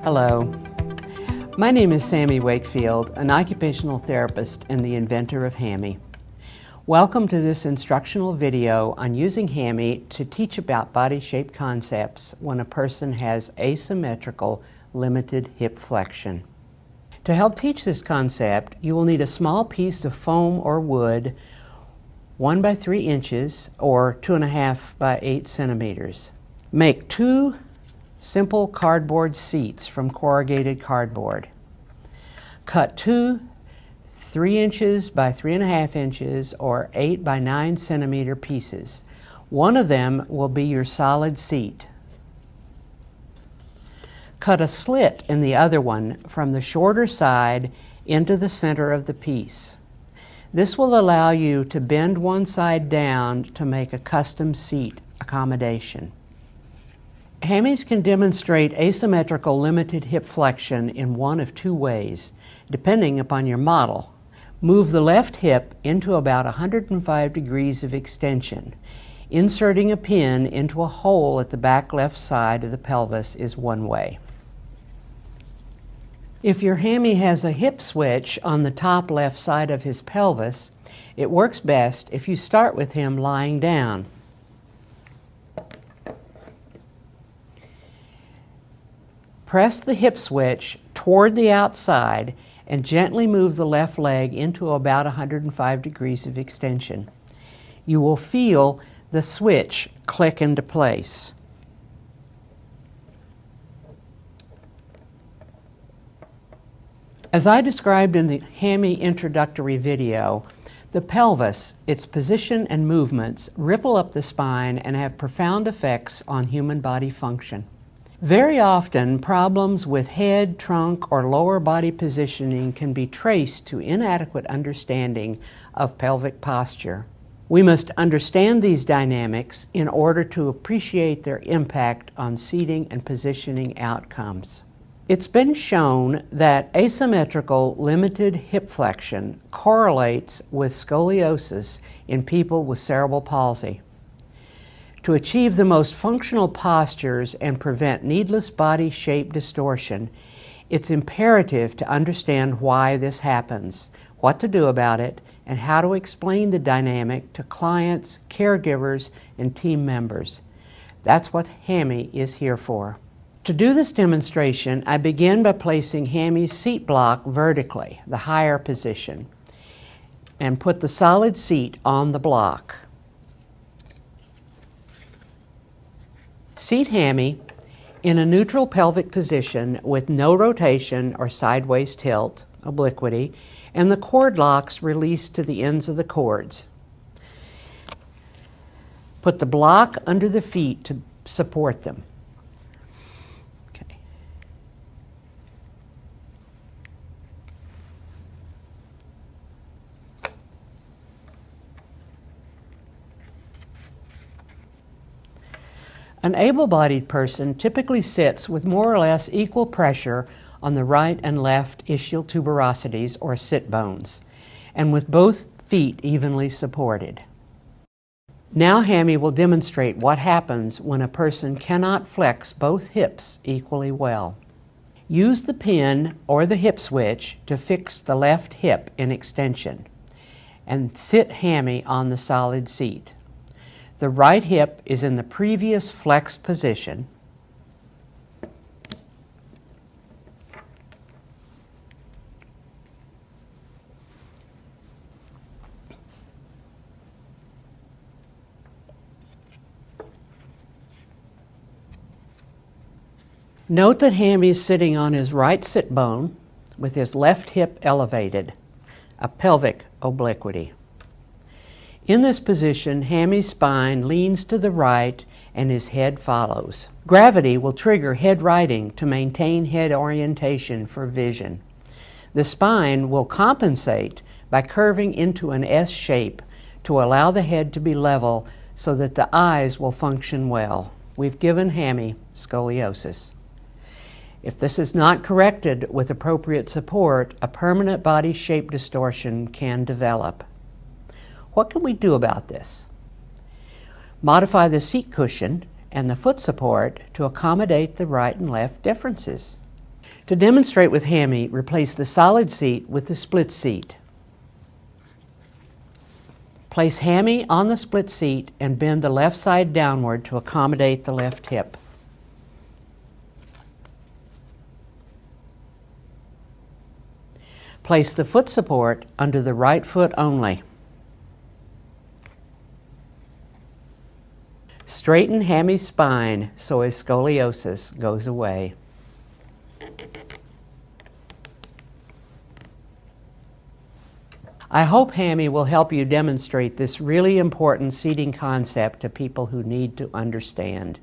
Hello, my name is Sammy Wakefield, an occupational therapist and the inventor of Hammie. Welcome to this instructional video on using Hammie to teach about body shape concepts when a person has asymmetrical limited hip flexion. To help teach this concept, you will need a small piece of foam or wood, 1 by 3 inches or 2.5 by 8 centimeters. Make 2 simple cardboard seats from corrugated cardboard. Cut 2 3 inches by 3.5 inches or 8 by 9 centimeter pieces. One of them will be your solid seat. Cut a slit in the other one from the shorter side into the center of the piece. This will allow you to bend one side down to make a custom seat accommodation. Hammies can demonstrate asymmetrical limited hip flexion in one of 2 ways, depending upon your model. Move the left hip into about 105 degrees of extension. Inserting a pin into a hole at the back left side of the pelvis is one way. If your Hammie has a hip switch on the top left side of his pelvis, it works best if you start with him lying down. Press the hip switch toward the outside and gently move the left leg into about 105 degrees of extension. You will feel the switch click into place. As I described in the Hammie introductory video, the pelvis, its position and movements ripple up the spine and have profound effects on human body function. Very often, problems with head, trunk, or lower body positioning can be traced to inadequate understanding of pelvic posture. We must understand these dynamics in order to appreciate their impact on seating and positioning outcomes. It's been shown that asymmetrical limited hip flexion correlates with scoliosis in people with cerebral palsy. To achieve the most functional postures and prevent needless body shape distortion, it's imperative to understand why this happens, what to do about it, and how to explain the dynamic to clients, caregivers, and team members. That's what Hammie is here for. To do this demonstration, I begin by placing Hammie's seat block vertically, the higher position, and put the solid seat on the block. Seat Hammie in a neutral pelvic position with no rotation or sideways tilt, obliquity, and the cord locks released to the ends of the cords. Put the block under the feet to support them. Okay. An able-bodied person typically sits with more or less equal pressure on the right and left ischial tuberosities or sit bones, and with both feet evenly supported. Now Hammie will demonstrate what happens when a person cannot flex both hips equally well. Use the pin or the hip switch to fix the left hip in extension, and sit Hammie on the solid seat. The right hip is in the previous flexed position. Note that Hammie is sitting on his right sit bone with his left hip elevated, a pelvic obliquity. In this position, Hammie's spine leans to the right and his head follows. Gravity will trigger head righting to maintain head orientation for vision. The spine will compensate by curving into an S shape to allow the head to be level so that the eyes will function well. We've given Hammie scoliosis. If this is not corrected with appropriate support, a permanent body shape distortion can develop. What can we do about this? Modify the seat cushion and the foot support to accommodate the right and left differences. To demonstrate with Hammie, replace the solid seat with the split seat. Place Hammie on the split seat and bend the left side downward to accommodate the left hip. Place the foot support under the right foot only. Straighten Hammie's spine so his scoliosis goes away. I hope Hammie will help you demonstrate this really important seating concept to people who need to understand.